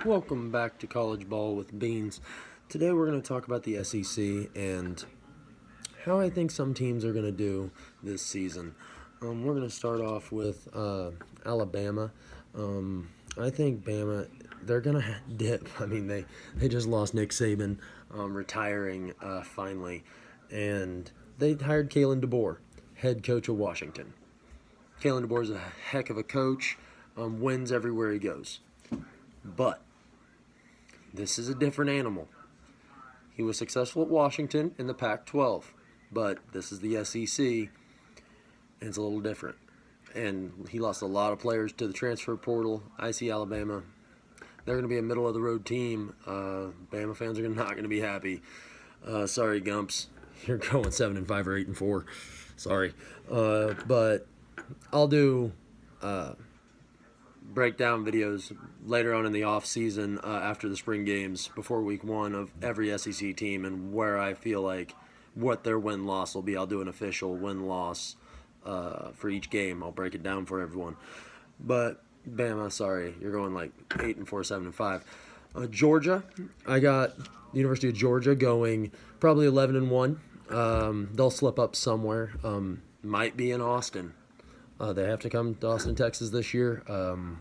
Welcome back to College Ball with Beans. Today we're going to talk about the SEC and how I think some teams are going to do this season. We're going to start off with Alabama. I think Bama, they're going to dip. I mean, they just lost Nick Saban, retiring finally, and they hired Kalen DeBoer, head coach of Washington. Kalen DeBoer is a heck of a coach, wins everywhere he goes. But this is a different animal. He was successful at Washington in the Pac-12, but this is the SEC, and it's a little different. And he lost a lot of players to the transfer portal. I see Alabama. They're going to be a middle-of-the-road team. Bama fans are not going to be happy. Sorry, Gumps. You're going 7-5 or 8-4. Sorry. But I'll do breakdown videos later on in the off season after the spring games before week 1 of every SEC team and where I feel like what their win-loss will be. I'll do an official win-loss for each game. I'll break it down for everyone. But Bama, sorry, you're going like 8-4, 7-5. Georgia, I got the University of Georgia going probably 11-1. They'll slip up somewhere. Might be in Austin. They have to come to Austin, Texas this year. And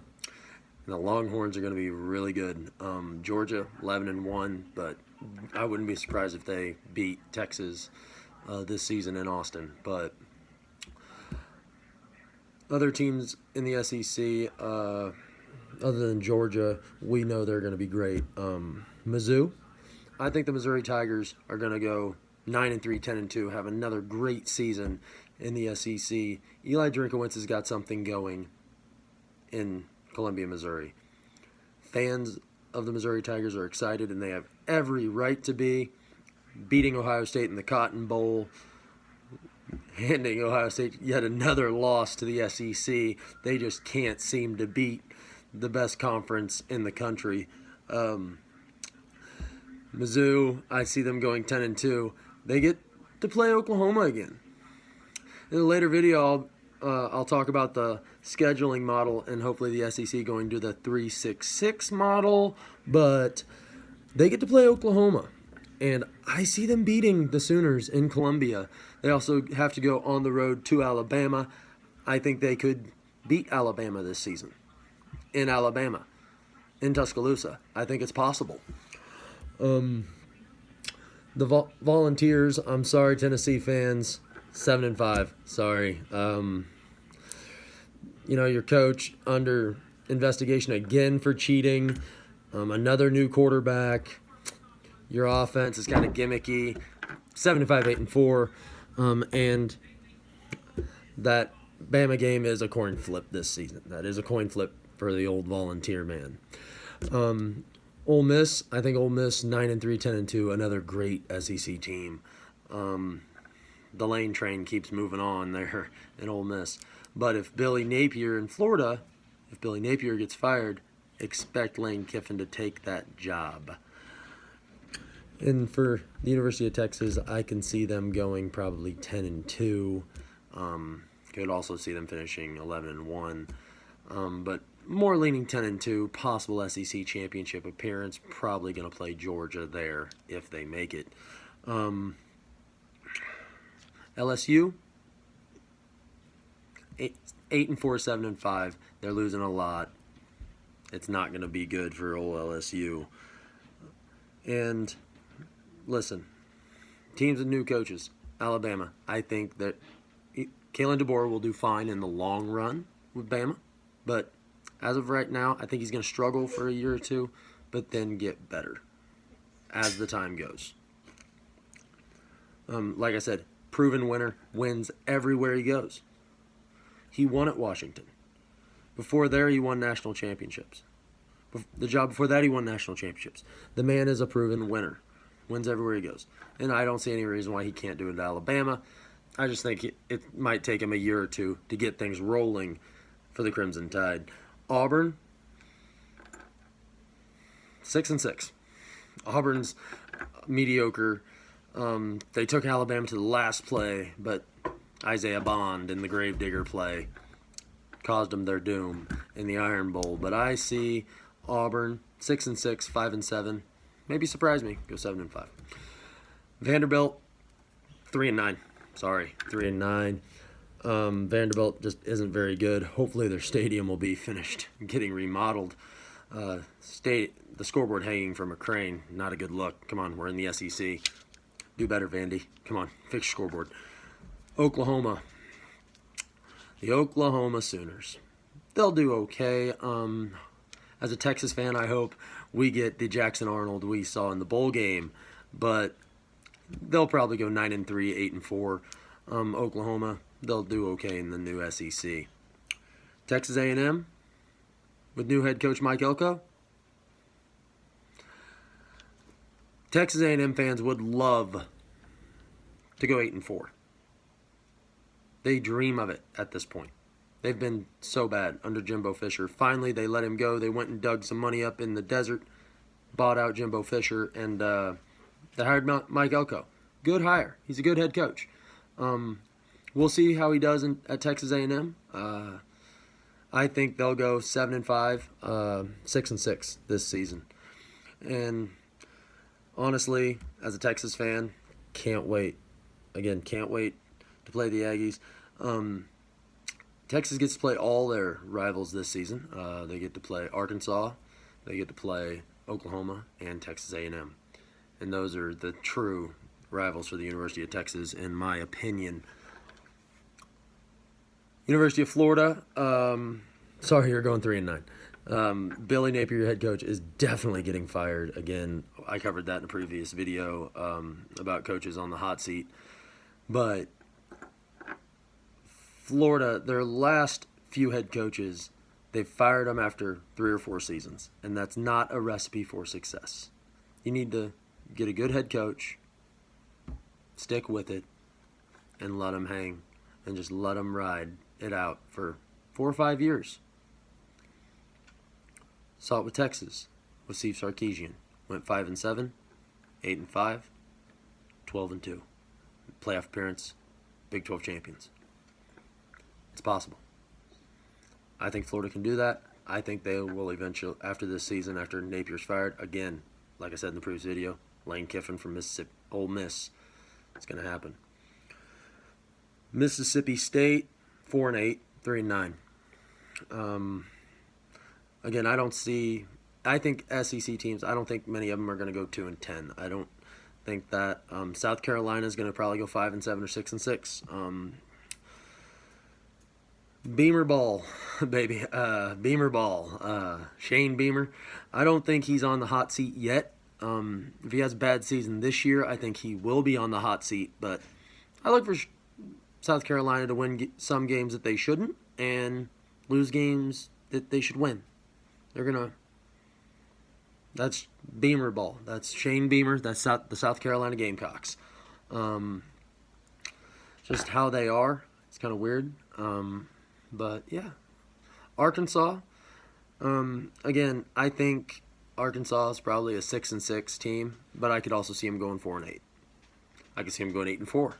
the Longhorns are going to be really good. Georgia, 11-1, but I wouldn't be surprised if they beat Texas this season in Austin. But other teams in the SEC, other than Georgia, we know they're going to be great. Mizzou, I think the Missouri Tigers are going to go 9-3, 10-2, have another great season in the SEC. Eli Drinkowitz has got something going in Columbia, Missouri. Fans of the Missouri Tigers are excited, and they have every right to be. Beating Ohio State in the Cotton Bowl, handing Ohio State yet another loss to the SEC. They just can't seem to beat the best conference in the country. Mizzou, I see them going 10-2. They get to play Oklahoma again. In a later video, I'll talk about the scheduling model and hopefully the SEC going to the 3-6-6 model, but they get to play Oklahoma, and I see them beating the Sooners in Columbia. They also have to go on the road to Alabama. I think they could beat Alabama this season in Alabama, in Tuscaloosa. I think it's possible. The Volunteers, I'm sorry, Tennessee fans, 7-5. Sorry. Your coach under investigation again for cheating. Another new quarterback. Your offense is kind of gimmicky. 7-5, 8-4. And that Bama game is a coin flip this season. That is a coin flip for the old Volunteer man. Ole Miss, I think Ole Miss 9-3, 10-2, another great SEC team. The Lane train keeps moving on there in Ole Miss. But if Billy Napier in Florida, if Billy Napier gets fired, expect Lane Kiffin to take that job. And for the University of Texas, I can see them going probably 10-2. Could also see them finishing 11-1. But more leaning 10-2, possible SEC championship appearance. Probably going to play Georgia there if they make it. LSU, 8-4, 7-5. They're losing a lot. It's not going to be good for old LSU. And listen, teams with new coaches. Alabama, I think that Kalen DeBoer will do fine in the long run with Bama. But as of right now, I think he's going to struggle for a year or two, but then get better as the time goes. Like I said, proven winner, wins everywhere he goes. He won at Washington. Before there, he won national championships. The job before that, he won national championships. The man is a proven winner. Wins everywhere he goes. And I don't see any reason why he can't do it at Alabama. I just think it might take him a year or two to get things rolling for the Crimson Tide. Auburn, 6-6. Auburn's mediocre. They took Alabama to the last play, but Isaiah Bond in the Gravedigger play caused them their doom in the Iron Bowl. But I see Auburn 6-6, 5-7. Maybe surprise me, go 7-5. Vanderbilt 3-9. Sorry, 3-9. Vanderbilt just isn't very good. Hopefully their stadium will be finished getting remodeled. The scoreboard hanging from a crane, not a good look. Come on, we're in the SEC. Do better, Vandy. Come on, fix your scoreboard. Oklahoma. The Oklahoma Sooners. They'll do okay. As a Texas fan, I hope we get the Jackson Arnold we saw in the bowl game, but they'll probably go 9-3, 8-4. Oklahoma, they'll do okay in the new SEC. Texas A&M with new head coach Mike Elko. Texas A&M fans would love to go 8-4. They dream of it at this point. They've been so bad under Jimbo Fisher. Finally, they let him go. They went and dug some money up in the desert, bought out Jimbo Fisher, and they hired Mike Elko. Good hire. He's a good head coach. We'll see how he does at Texas A&M. I think they'll go 7-5, 6-6 this season. And honestly, as a Texas fan, can't wait. Again, can't wait to play the Aggies. Texas gets to play all their rivals this season. They get to play Arkansas, they get to play Oklahoma, and Texas A&M. And those are the true rivals for the University of Texas, in my opinion. University of Florida, sorry, you're going 3-9. Billy Napier, your head coach, is definitely getting fired again. I covered that in a previous video about coaches on the hot seat. But Florida, their last few head coaches, they fired them after 3 or 4 seasons, and that's not a recipe for success. You need to get a good head coach, stick with it, and let them hang, and just let them ride it out for 4 or 5 years. Saw it with Texas, with Steve Sarkisian. Went 5-7, 8-5, 12-2. Playoff appearance, Big 12 champions. It's possible. I think Florida can do that. I think they will eventually, after this season, after Napier's fired, again, like I said in the previous video, Lane Kiffin from Mississippi, Ole Miss. It's going to happen. Mississippi State, 4-8, 3-9. Again, I think SEC teams, I don't think many of them are going to go 2-10. I don't think that. South Carolina is going to probably go 5-7 or 6-6. Beamer ball, baby. Beamer ball. Shane Beamer. I don't think he's on the hot seat yet. If he has a bad season this year, I think he will be on the hot seat. But I look for South Carolina to win some games that they shouldn't and lose games that they should win. That's Beamer ball. That's Shane Beamer. That's the South Carolina Gamecocks. Just how they are. It's kind of weird. But, yeah. Arkansas. Again, I think Arkansas is probably a 6-6 team, but I could also see them going 4-8. I could see them going 8-4.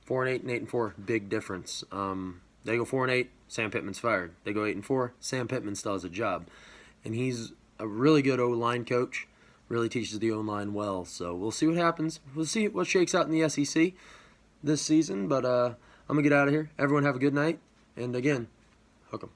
4-8 and 8-4, big difference. They go 4-8, Sam Pittman's fired. They go 8-4, Sam Pittman still has a job. And he's a really good O-line coach, really teaches the O-line well. So we'll see what happens. We'll see what shakes out in the SEC this season. But I'm going to get out of here. Everyone have a good night. And again, hook 'em.